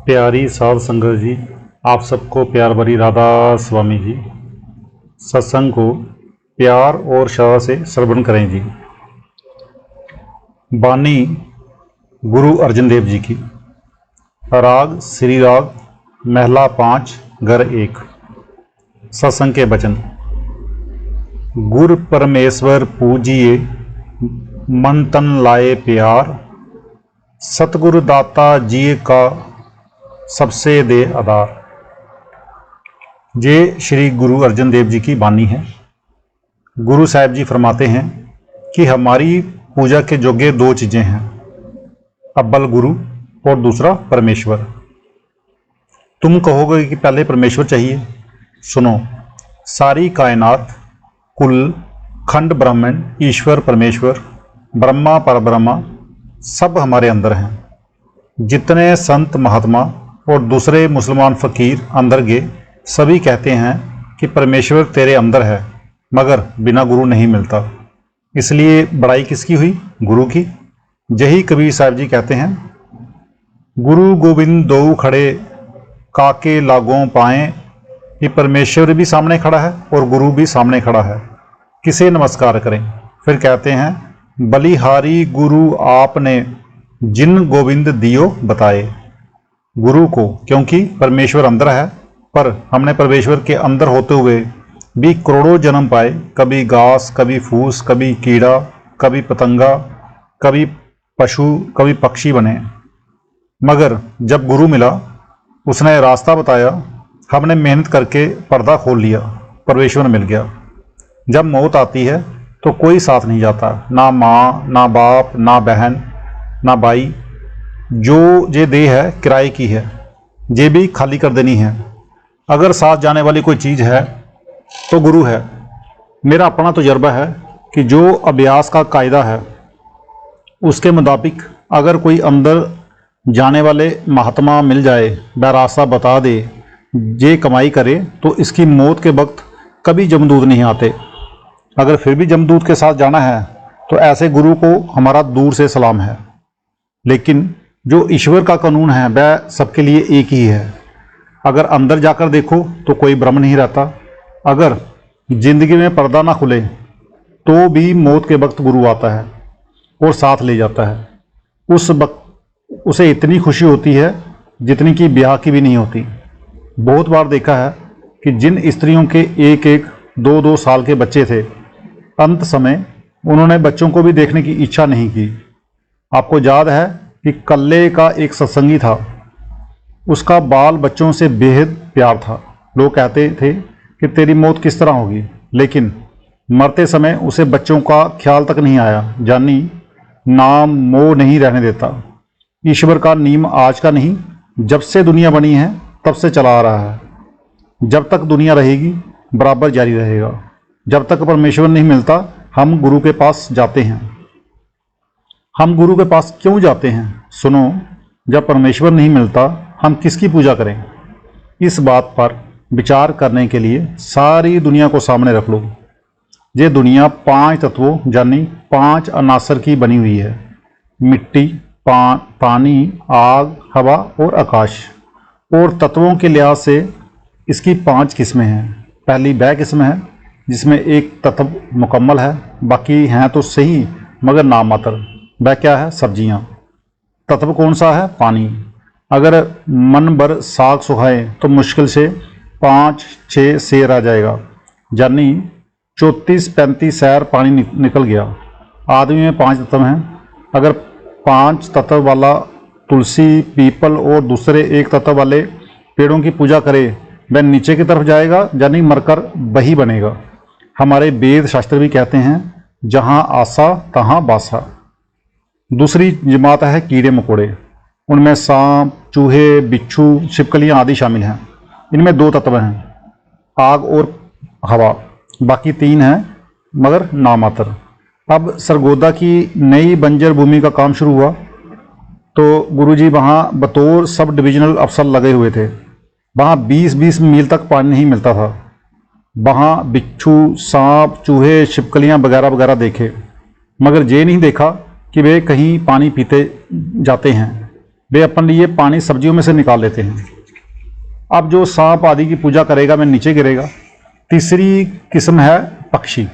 प्यारी साध संगत जी, आप सबको प्यार भरी राधा स्वामी जी। सत्संग को प्यार और श्रद्धा से श्रवण करें जी। बानी गुरु अर्जन देव जी की। राग श्री राग, महला 5, घर 1। सत्संग के वचन। गुर परमेश्वर पूजिए, मन तन लाए प्यार, सतगुरु दाता जी का सबसे दे आधार। ये श्री गुरु अर्जन देव जी की वाणी है। गुरु साहिब जी फरमाते हैं कि हमारी पूजा के योग्य दो चीज़ें हैं, अव्वल गुरु और दूसरा परमेश्वर। तुम कहोगे कि पहले परमेश्वर चाहिए। सुनो, सारी कायनात, कुल, खंड ब्राह्मण, ईश्वर परमेश्वर, ब्रह्मा परब्रह्मा सब हमारे अंदर हैं। जितने संत महात्मा और दूसरे मुसलमान फ़कीर अंदर गए, सभी कहते हैं कि परमेश्वर तेरे अंदर है, मगर बिना गुरु नहीं मिलता। इसलिए बड़ाई किसकी हुई? गुरु की। यही कबीर साहब जी कहते हैं, गुरु गोविंद दो खड़े, काके लागों पाएँ। कि परमेश्वर भी सामने खड़ा है और गुरु भी सामने खड़ा है, किसे नमस्कार करें। फिर कहते हैं, बलिहारी गुरु आपने जिन गोविंद दियो बताए। गुरु को, क्योंकि परमेश्वर अंदर है, पर हमने परमेश्वर के अंदर होते हुए भी करोड़ों जन्म पाए। कभी घास, कभी फूस, कभी कीड़ा, कभी पतंगा, कभी पशु, कभी पक्षी बने। मगर जब गुरु मिला, उसने रास्ता बताया, हमने मेहनत करके पर्दा खोल लिया, परमेश्वर मिल गया। जब मौत आती है तो कोई साथ नहीं जाता, ना माँ, ना बाप, ना बहन, ना भाई। जो ये देह है किराए की है, ये भी खाली कर देनी है। अगर साथ जाने वाली कोई चीज़ है तो गुरु है। मेरा अपना तजुर्बा है कि जो अभ्यास का कायदा है उसके मुताबिक अगर कोई अंदर जाने वाले महात्मा मिल जाए, वह रास्ता बता दे, ये कमाई करे, तो इसकी मौत के वक्त कभी जमदूत नहीं आते। अगर फिर भी जमदूत के साथ जाना है तो ऐसे गुरु को हमारा दूर से सलाम है। लेकिन जो ईश्वर का कानून है वह सबके लिए एक ही है। अगर अंदर जाकर देखो तो कोई भ्रम नहीं रहता। अगर जिंदगी में पर्दा ना खुले तो भी मौत के वक्त गुरु आता है और साथ ले जाता है। उस वक्त उसे इतनी खुशी होती है जितनी कि ब्याह की भी नहीं होती। बहुत बार देखा है कि जिन स्त्रियों के 1-1, 2-2 साल के बच्चे थे, अंत समय उन्होंने बच्चों को भी देखने की इच्छा नहीं की। आपको याद है कि कल्ले का एक सत्संगी था, उसका बाल बच्चों से बेहद प्यार था। लोग कहते थे कि तेरी मौत किस तरह होगी, लेकिन मरते समय उसे बच्चों का ख्याल तक नहीं आया। जानी नाम मोह नहीं रहने देता। ईश्वर का नियम आज का नहीं, जब से दुनिया बनी है तब से चला आ रहा है। जब तक दुनिया रहेगी बराबर जारी रहेगा। जब तक परमेश्वर नहीं मिलता, हम गुरु के पास जाते हैं। हम गुरु के पास क्यों जाते हैं? सुनो, जब परमेश्वर नहीं मिलता हम किसकी पूजा करें? इस बात पर विचार करने के लिए सारी दुनिया को सामने रख लो। ये दुनिया 5 तत्वों यानी 5 अनासर की बनी हुई है। मिट्टी, पानी, आग, हवा और आकाश। और तत्वों के लिहाज से इसकी 5 किस्में हैं। पहली वह किस्म है जिसमें एक तत्व मुकम्मल है, बाकी हैं तो सही मगर नाम मात्र। वह क्या है? सब्जियां। तत्व कौन सा है? पानी। अगर मन भर साग सुखाए तो मुश्किल से 5-6 सेर आ जाएगा, यानी 34-35 सैर पानी निकल गया। आदमी में 5 तत्व हैं। अगर 5 तत्व वाला तुलसी, पीपल और दूसरे 1 तत्व वाले पेड़ों की पूजा करे, वह नीचे की तरफ जाएगा, यानी मरकर वही बनेगा। हमारे वेद शास्त्र भी कहते हैं, जहाँ आसा तहाँ बासा। दूसरी जमात है कीड़े मकोड़े। उनमें सांप, चूहे, बिच्छू, छिपकलियाँ आदि शामिल हैं। इनमें 2 तत्व हैं, आग और हवा। बाकी 3 हैं मगर नामात्र। अब सरगोदा की नई बंजर भूमि का काम शुरू हुआ तो गुरुजी वहाँ बतौर सब डिविजनल अफसर लगे हुए थे। वहाँ 20-20 मील तक पानी नहीं मिलता था। वहाँ बिच्छू, सांप, चूहे, छिपकलियाँ वगैरह वगैरह देखे, मगर ये नहीं देखा कि वे कहीं पानी पीते जाते हैं। वे अपने लिए पानी सब्जियों में से निकाल लेते हैं। अब जो सांप आदि की पूजा करेगा वह नीचे गिरेगा। तीसरी किस्म है पक्षी।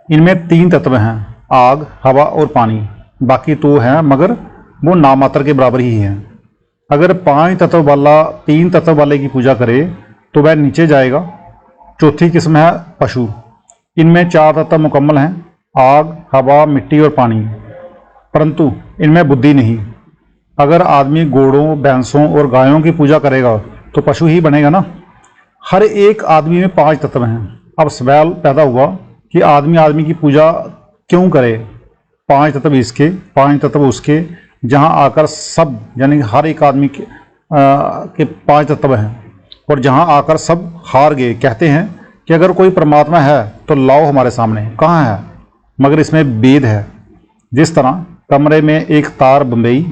इनमें 3 तत्व हैं, आग, हवा और पानी। बाकी तो हैं मगर वो नामात्र के बराबर ही हैं। अगर 5 तत्व वाला 3 तत्व वाले की पूजा करे तो वह नीचे जाएगा। चौथी किस्म है पशु। इनमें 4 तत्व मुकम्मल हैं, आग, हवा, मिट्टी और पानी, परंतु इनमें बुद्धि नहीं। अगर आदमी घोड़ों, भैंसों और गायों की पूजा करेगा तो पशु ही बनेगा ना। हर एक आदमी में 5 तत्व हैं। अब सवाल पैदा हुआ कि आदमी की पूजा क्यों करे? 5 तत्व इसके, 5 तत्व उसके, जहाँ आकर सब यानी हर एक आदमी के 5 तत्व हैं और जहाँ आकर सब हार गए। कहते हैं कि अगर कोई परमात्मा है तो लाओ हमारे सामने, कहाँ है? मगर इसमें भेद है। जिस तरह कमरे में एक तार बम्बई,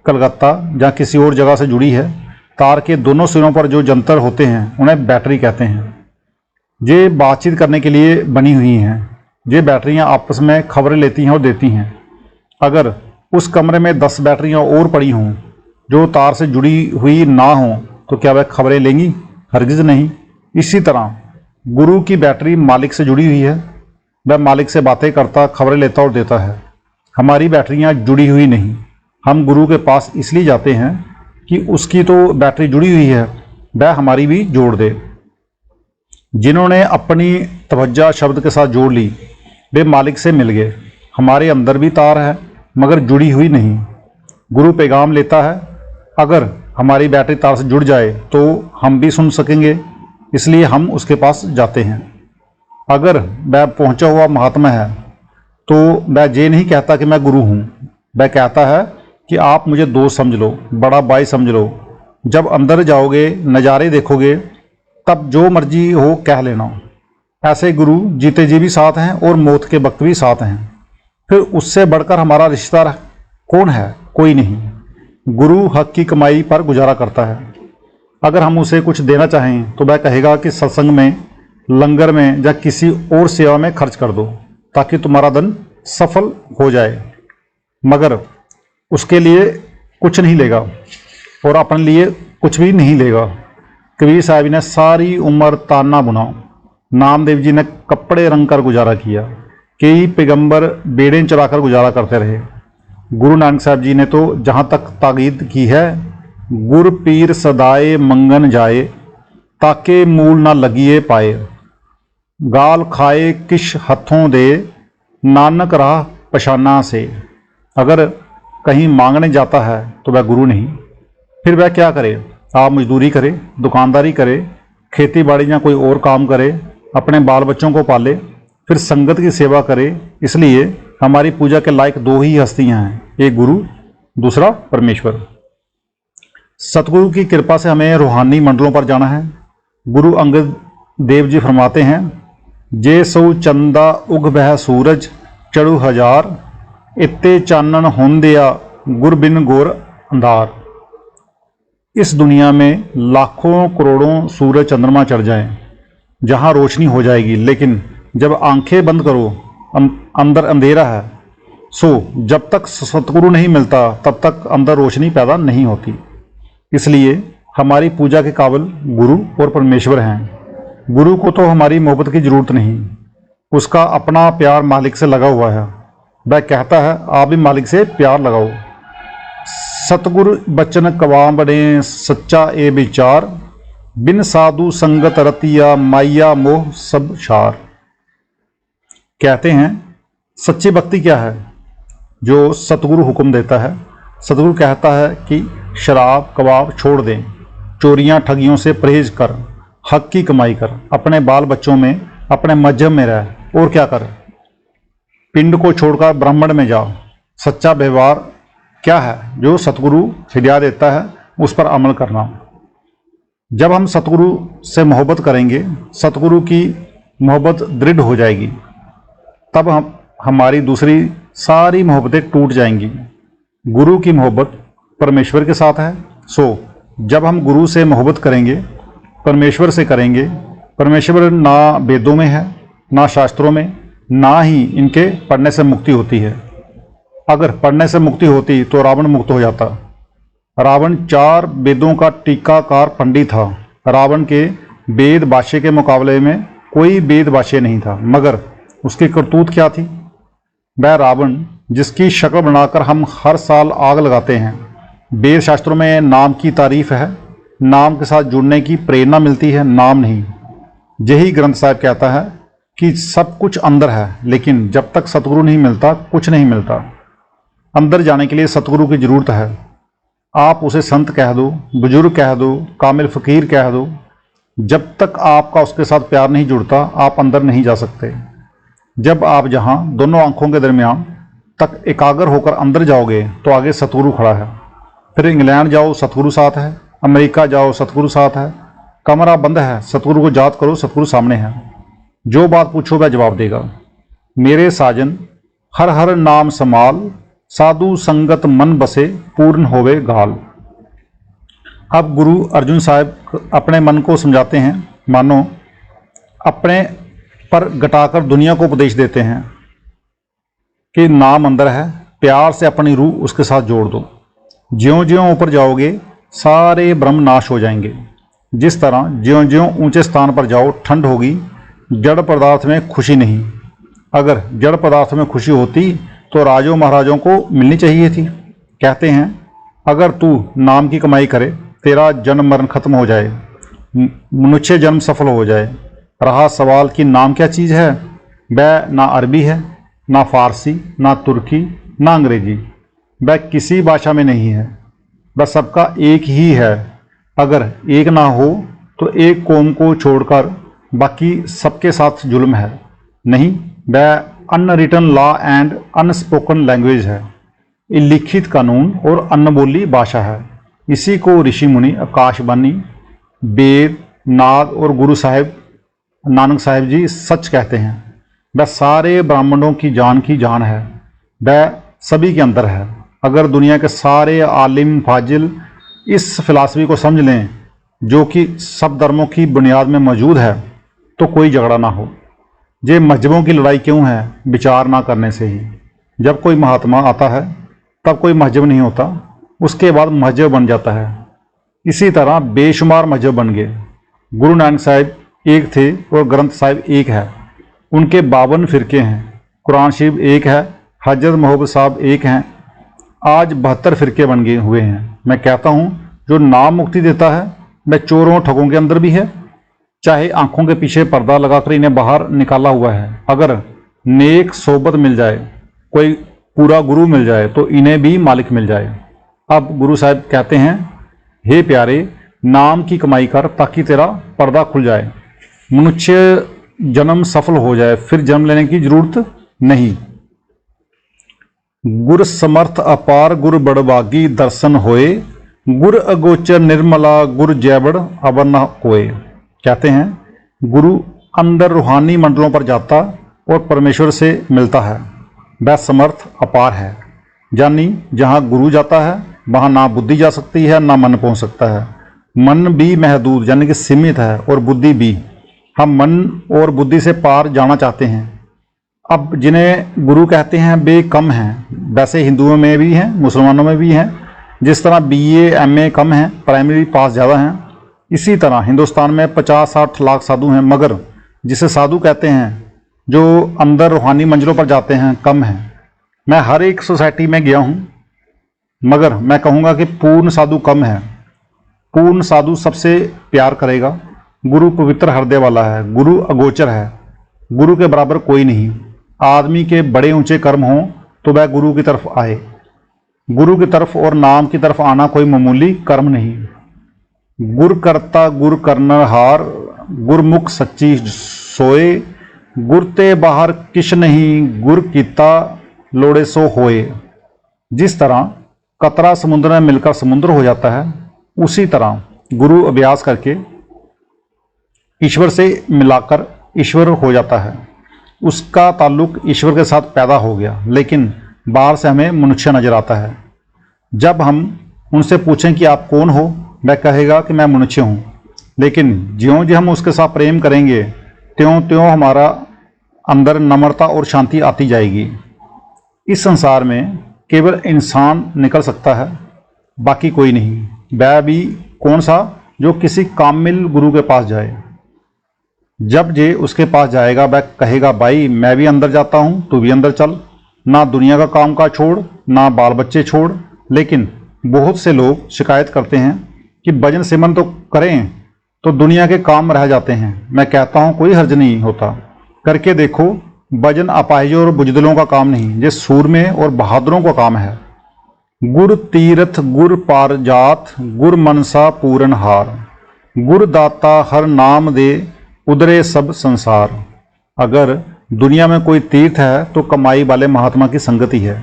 कलकत्ता या किसी और जगह से जुड़ी है, तार के दोनों सिरों पर जो जंतर होते हैं उन्हें बैटरी कहते हैं। ये बातचीत करने के लिए बनी हुई हैं। ये बैटरियां आपस में खबरें लेती हैं और देती हैं। अगर उस कमरे में 10 बैटरियां और पड़ी हों जो तार से जुड़ी हुई ना हों तो क्या वह खबरें लेंगी? हरगिज़ नहीं। इसी तरह गुरु की बैटरी मालिक से जुड़ी हुई है। वह मालिक से बातें करता, खबरें लेता और देता है। हमारी बैटरियां जुड़ी हुई नहीं। हम गुरु के पास इसलिए जाते हैं कि उसकी तो बैटरी जुड़ी हुई है, वह हमारी भी जोड़ दे। जिन्होंने अपनी तवज्जो शब्द के साथ जोड़ ली वे मालिक से मिल गए। हमारे अंदर भी तार है मगर जुड़ी हुई नहीं। गुरु पैगाम लेता है, अगर हमारी बैटरी तार से जुड़ जाए तो हम भी सुन सकेंगे, इसलिए हम उसके पास जाते हैं। अगर वह पहुंचा हुआ महात्मा है तो वह ये नहीं कहता कि मैं गुरु हूँ, वह कहता है कि आप मुझे दोस्त समझ लो, बड़ा भाई समझ लो। जब अंदर जाओगे, नज़ारे देखोगे, तब जो मर्जी हो कह लेना। ऐसे गुरु जीते जी भी साथ हैं और मौत के वक्त भी साथ हैं। फिर उससे बढ़कर हमारा रिश्तेदार कौन है? कोई नहीं। गुरु हक की कमाई पर गुजारा करता है। अगर हम उसे कुछ देना चाहें तो वह कहेगा कि सत्संग में, लंगर में या किसी और सेवा में खर्च कर दो ताकि तुम्हारा धन सफल हो जाए, मगर उसके लिए कुछ नहीं लेगा और अपने लिए कुछ भी नहीं लेगा। कबीर साहब ने सारी उम्र ताना बुना, नामदेव जी ने कपड़े रंग कर गुजारा किया, कई पैगंबर बेड़े चलाकर गुजारा करते रहे। गुरु नानक साहब जी ने तो जहाँ तक ताकीद की है, गुर पीर सदाए मंगन जाए, ताके मूल ना लगिए पाए, गाल खाए किश हथों दे, नानक राह पशाना से। अगर कहीं मांगने जाता है तो वह गुरु नहीं। फिर वह क्या करे? आप मजदूरी करे, दुकानदारी करे, खेती बाड़ी या कोई और काम करे, अपने बाल बच्चों को पाले, फिर संगत की सेवा करे। इसलिए हमारी पूजा के लायक 2 ही हस्तियां हैं, एक गुरु, दूसरा परमेश्वर। सतगुरु की कृपा से हमें रूहानी मंडलों पर जाना है। गुरु अंगद देव जी फरमाते हैं, जे सौ चंदा उग बह सूरज, चढ़ू हजार, इत्ते चानन होंदिया गुर बिन गोर अंधार। इस दुनिया में लाखों करोड़ों सूरज चंद्रमा चढ़ जाएं, जहां रोशनी हो जाएगी, लेकिन जब आंखें बंद करो अंदर अंधेरा है। सो जब तक सतगुरु नहीं मिलता तब तक अंदर रोशनी पैदा नहीं होती। इसलिए हमारी पूजा के काबिल गुरु और परमेश्वर हैं। गुरु को तो हमारी मोहब्बत की जरूरत नहीं, उसका अपना प्यार मालिक से लगा हुआ है। वह कहता है, आप भी मालिक से प्यार लगाओ। सतगुरु बचन कवाम बने सच्चा ए विचार, बिन साधु संगत रतिया माया मोह सब शार। कहते हैं सच्ची भक्ति क्या है? जो सतगुरु हुक्म देता है। सतगुरु कहता है कि शराब कबाब छोड़ दें, चोरियां ठगियों से परहेज कर, हक की कमाई कर, अपने बाल बच्चों में, अपने मजहब में रह, और क्या कर? पिंड को छोड़कर ब्राह्मण में जा। सच्चा व्यवहार क्या है? जो सतगुरु हिदायत देता है उस पर अमल करना। जब हम सतगुरु से मोहब्बत करेंगे, सतगुरु की मोहब्बत दृढ़ हो जाएगी, तब हमारी दूसरी सारी मोहब्बतें टूट जाएंगी। गुरु की मोहब्बत परमेश्वर के साथ है। सो जब हम गुरु से मोहब्बत करेंगे, परमेश्वर से करेंगे। परमेश्वर ना वेदों में है, ना शास्त्रों में, ना ही इनके पढ़ने से मुक्ति होती है। अगर पढ़ने से मुक्ति होती तो रावण मुक्त हो जाता, रावण 4 वेदों का टीकाकार पंडित था। रावण के वेद भाष्य के मुकाबले में कोई वेद भाष्य नहीं था, मगर उसकी करतूत क्या थी? वह रावण जिसकी शक्ल बनाकर हम हर साल आग लगाते हैं। वेद शास्त्रों में नाम की तारीफ है, नाम के साथ जुड़ने की प्रेरणा मिलती है, नाम नहीं। यही ग्रंथ साहिब कहता है कि सब कुछ अंदर है, लेकिन जब तक सतगुरु नहीं मिलता कुछ नहीं मिलता। अंदर जाने के लिए सतगुरु की जरूरत है। आप उसे संत कह दो, बुजुर्ग कह दो, कामिल फकीर कह दो, जब तक आपका उसके साथ प्यार नहीं जुड़ता आप अंदर नहीं जा सकते। जब आप जहां दोनों आंखों के दरमियान तक एकाग्र होकर अंदर जाओगे तो आगे सतगुरु खड़ा है। फिर इंग्लैंड जाओ, सतगुरु साथ है। अमेरिका जाओ, सतगुरु साथ है। कमरा बंद है, सतगुरु को याद करो, सतगुरु सामने है। जो बात पूछो वह जवाब देगा। मेरे साजन हर हर नाम समाल, साधु संगत मन बसे, पूर्ण होवे गाल। अब गुरु अर्जुन साहब अपने मन को समझाते हैं, मानो अपने पर घटाकर दुनिया को उपदेश देते हैं कि नाम अंदर है, प्यार से अपनी रूह उसके साथ जोड़ दो। ज्यों ज्यों ऊपर जाओगे सारे ब्रह्म नाश हो जाएंगे। जिस तरह ज्यों ज्यों ऊंचे स्थान पर जाओ ठंड होगी, जड़ पदार्थ में खुशी नहीं। अगर जड़ पदार्थ में खुशी होती तो राजों महाराजों को मिलनी चाहिए थी। कहते हैं अगर तू नाम की कमाई करे, तेरा जन्म मरण खत्म हो जाए, मनुष्य जन्म सफल हो जाए। रहा सवाल कि नाम क्या चीज़ है, वह ना अरबी है, ना फारसी, ना तुर्की, ना अंग्रेजी, वह किसी भाषा में नहीं है, वह सबका एक ही है। अगर एक ना हो तो एक कौम को छोड़कर बाकी सबके साथ जुल्म है। नहीं, वह unwritten law and unspoken language है, लिखित कानून और अनबोली भाषा है। इसी को ऋषि मुनि, आकाशवाणी, वेद, नाग और गुरु साहिब नानक साहिब जी सच कहते हैं। वह सारे ब्राह्मणों की जान है, वह सभी के अंदर है। अगर दुनिया के सारे आलिम फाजिल इस फिलासफी को समझ लें जो कि सब धर्मों की बुनियाद में मौजूद है, तो कोई झगड़ा ना हो। ये मजहबों की लड़ाई क्यों है? विचार ना करने से ही। जब कोई महात्मा आता है तब कोई मजहब नहीं होता, उसके बाद मजहब बन जाता है। इसी तरह बेशुमार मजहब बन गए। गुरु नानक साहिब एक थे और ग्रंथ साहिब एक है। उनके 52 फिरके हैं। कुरान शरीफ एक है, हजरत मोहब्बत साहब एक हैं। आज 72 फिरके बन गए हुए हैं। मैं कहता हूँ जो नाम मुक्ति देता है वह चोरों ठगों के अंदर भी है, चाहे आंखों के पीछे पर्दा लगाकर इन्हें बाहर निकाला हुआ है। अगर नेक सोबत मिल जाए, कोई पूरा गुरु मिल जाए, तो इन्हें भी मालिक मिल जाए। अब गुरु साहब कहते हैं, हे प्यारे, नाम की कमाई कर ताकि तेरा पर्दा खुल जाए, मनुष्य जन्म सफल हो जाए, फिर जन्म लेने की जरूरत नहीं। गुर समर्थ अपार गुर बड़बागी दर्शन होए, गुर अगोचर निर्मला गुर जैबड़ अबर न कोय। कहते हैं गुरु अंदर रूहानी मंडलों पर जाता और परमेश्वर से मिलता है। वह समर्थ अपार है, यानी जहाँ गुरु जाता है वहाँ ना बुद्धि जा सकती है ना मन पहुँच सकता है। मन भी महदूद यानी कि सीमित है और बुद्धि भी। हम मन और बुद्धि से पार जाना चाहते हैं। अब जिन्हें गुरु कहते हैं वे कम हैं, वैसे हिंदुओं में भी हैं, मुसलमानों में भी हैं। जिस तरह BA MA कम हैं, प्राइमरी पास ज़्यादा हैं, इसी तरह हिंदुस्तान में 50-60 लाख साधु हैं, मगर जिसे साधु कहते हैं जो अंदर रूहानी मंजिलों पर जाते हैं कम हैं। मैं हर एक सोसाइटी में गया हूँ, मगर मैं कहूँगा कि पूर्ण साधु कम है। पूर्ण साधु सबसे प्यार करेगा। गुरु पवित्र हृदय वाला है, गुरु अगोचर है, गुरु के बराबर कोई नहीं। आदमी के बड़े ऊंचे कर्म हों तो वह गुरु की तरफ आए। गुरु की तरफ और नाम की तरफ आना कोई मामूली कर्म नहीं। गुर करता गुर करनहार, गुरमुख सच्ची सोए, गुर ते बाहर किश नहीं, गुर कीता लोड़े सो होए। जिस तरह कतरा समुद्र में मिलकर समुद्र हो जाता है, उसी तरह गुरु अभ्यास करके ईश्वर से मिलाकर ईश्वर हो जाता है। उसका ताल्लुक ईश्वर के साथ पैदा हो गया, लेकिन बाहर से हमें मनुष्य नजर आता है। जब हम उनसे पूछें कि आप कौन हो, वह कहेगा कि मैं मनुष्य हूँ। लेकिन ज्यों ज्यों हम उसके साथ प्रेम करेंगे त्यों त्यों हमारा अंदर नम्रता और शांति आती जाएगी। इस संसार में केवल इंसान निकल सकता है बाकी कोई नहीं। वह भी कौन सा? जो किसी कामिल गुरु के पास जाए। जब जे उसके पास जाएगा वह कहेगा भाई मैं भी अंदर जाता हूँ, तू भी अंदर चल, ना दुनिया का काम काज छोड़, ना बाल बच्चे छोड़। लेकिन बहुत से लोग शिकायत करते हैं कि भजन सिमरन तो करें तो दुनिया के काम रह जाते हैं। मैं कहता हूँ कोई हर्ज नहीं होता, करके देखो। भजन अपाहिजों और बुजदिलों का काम नहीं, ये सूरमे और बहादुरों का काम है। गुर तीरथ गुर पार जात, गुर मनसा पूरन हार, गुर दाता हर नाम दे, उधरे सब संसार। अगर दुनिया में कोई तीर्थ है तो कमाई वाले महात्मा की संगति है,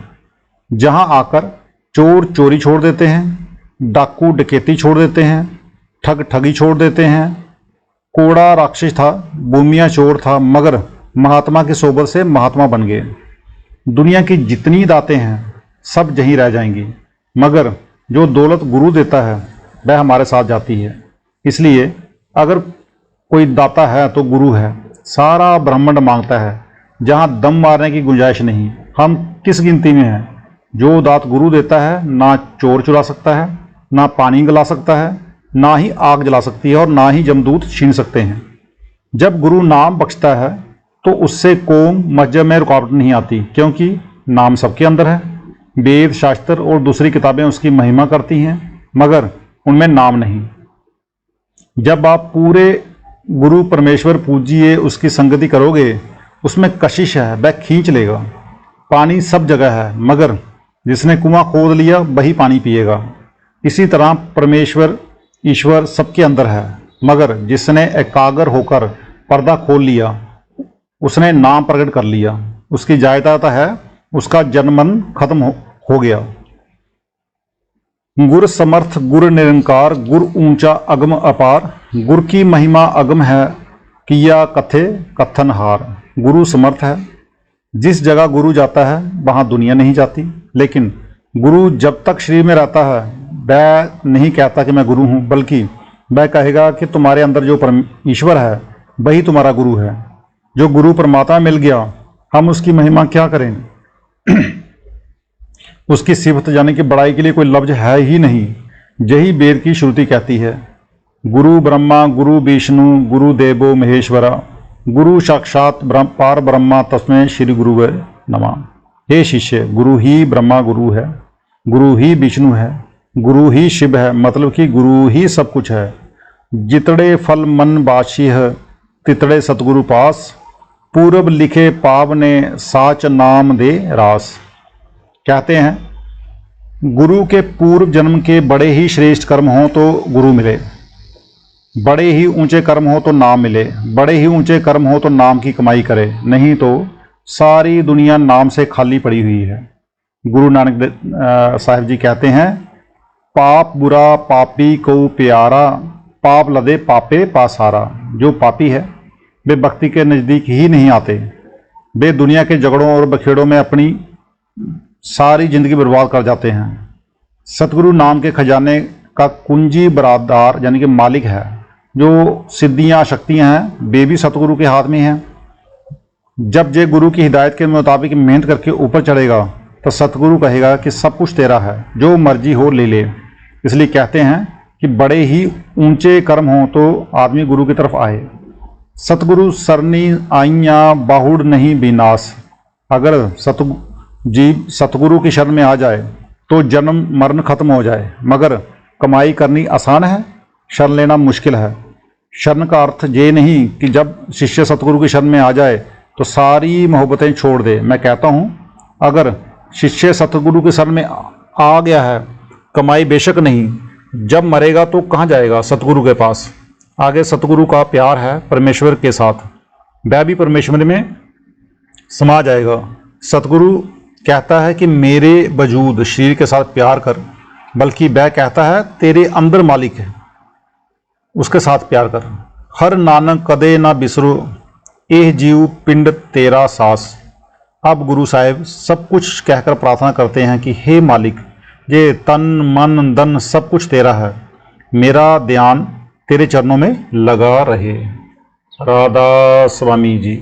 जहां आकर चोर चोरी छोड़ देते हैं, डाकू डकैती छोड़ देते हैं, ठग ठगी छोड़ देते हैं। कोड़ा राक्षस था, भूमिया चोर था, मगर महात्मा की सोबत से महात्मा बन गए। दुनिया की जितनी दातें हैं सब यहीं रह जाएंगी, मगर जो दौलत गुरु देता है वह हमारे साथ जाती है। इसलिए अगर कोई दाता है तो गुरु है। सारा ब्रह्मांड मांगता है, जहाँ दम मारने की गुंजाइश नहीं। हम किस गिनती में हैं? जो दात गुरु देता है ना चोर चुरा सकता है, ना पानी गला सकता है, ना ही आग जला सकती है, और ना ही जमदूत छीन सकते हैं। जब गुरु नाम बख्शता है तो उससे कौम मस्जिद में रुकावट नहीं आती, क्योंकि नाम सबके अंदर है। वेद शास्त्र और दूसरी किताबें उसकी महिमा करती हैं, मगर उनमें नाम नहीं। जब आप पूरे गुरु परमेश्वर पूजिए, उसकी संगति करोगे, उसमें कशिश है, वह खींच लेगा। पानी सब जगह है, मगर जिसने कुआं खोद लिया वही पानी पिएगा। इसी तरह परमेश्वर ईश्वर सबके अंदर है, मगर जिसने एकाग्र होकर पर्दा खोल लिया उसने नाम प्रकट कर लिया। उसकी जायदाद है, उसका जन्मन खत्म हो गया। गुर समर्थ गुर निरंकार, गुर ऊंचा अगम अपार, गुर की महिमा अगम है, किया कथे कथन हार। गुरु समर्थ है, जिस जगह गुरु जाता है वहाँ दुनिया नहीं जाती। लेकिन गुरु जब तक शरीर में रहता है वह नहीं कहता कि मैं गुरु हूँ, बल्कि वह कहेगा कि तुम्हारे अंदर जो ईश्वर है वही तुम्हारा गुरु है। जो गुरु परमात्मा मिल गया, हम उसकी महिमा क्या करें? उसकी सिफत यानी कि बड़ाई के लिए कोई लफ्ज है ही नहीं। यही वेद की श्रुति कहती है, गुरु ब्रह्मा गुरु विष्णु गुरु देवो महेश्वरा, गुरु साक्षात पार ब्रह्मा तस्मै श्री गुरुवे नमः। हे शिष्य, गुरु ही ब्रह्मा गुरु है, गुरु ही विष्णु है, गुरु ही शिव है, मतलब कि गुरु ही सब कुछ है। जितड़े फल मन बाशी है, तितड़े सतगुरु पास, पूरब लिखे पाव ने साच नाम दे रास। कहते हैं गुरु के पूर्व जन्म के बड़े ही श्रेष्ठ कर्म हों तो गुरु मिले, बड़े ही ऊंचे कर्म हो तो नाम मिले, बड़े ही ऊंचे कर्म हो तो नाम की कमाई करे, नहीं तो सारी दुनिया नाम से खाली पड़ी हुई है। गुरु नानक साहिब जी कहते हैं, पाप बुरा पापी को प्यारा, पाप लदे पापे पासारा। जो पापी है वे भक्ति के नज़दीक ही नहीं आते। वे दुनिया के झगड़ों और बखेड़ों में अपनी सारी जिंदगी बर्बाद कर जाते हैं। सतगुरु नाम के खजाने का कुंजी बरादार यानी कि मालिक है। जो सिद्धियां शक्तियां हैं वे भी सतगुरु के हाथ में हैं। जब जे गुरु की हिदायत के मुताबिक मेहनत करके ऊपर चढ़ेगा तो सतगुरु कहेगा कि सब कुछ तेरा है, जो मर्जी हो ले ले। इसलिए कहते हैं कि बड़े ही ऊंचे कर्म हो तो आदमी गुरु की तरफ आए। सतगुरु सरनी आइया बाहुड़ नहीं विनाश। अगर जीव सतगुरु की शरण में आ जाए तो जन्म मरण खत्म हो जाए, मगर कमाई करनी आसान है, शरण लेना मुश्किल है। शरण का अर्थ ये नहीं कि जब शिष्य सतगुरु की शरण में आ जाए तो सारी मोहब्बतें छोड़ दे। मैं कहता हूँ अगर शिष्य सतगुरु की शरण में आ गया है, कमाई बेशक नहीं, जब मरेगा तो कहाँ जाएगा? सतगुरु के पास। आगे सतगुरु का प्यार है परमेश्वर के साथ, वह भी परमेश्वर में समा जाएगा। सतगुरु कहता है कि मेरे वजूद शरीर के साथ प्यार कर, बल्कि वह कहता है तेरे अंदर मालिक है, उसके साथ प्यार कर। हर नानक कदे ना बिसरो, एह जीव पिंड तेरा सास। अब गुरु साहिब सब कुछ कहकर प्रार्थना करते हैं कि हे मालिक, ये तन मन धन सब कुछ तेरा है, मेरा ध्यान तेरे चरणों में लगा रहे। राधा स्वामी जी।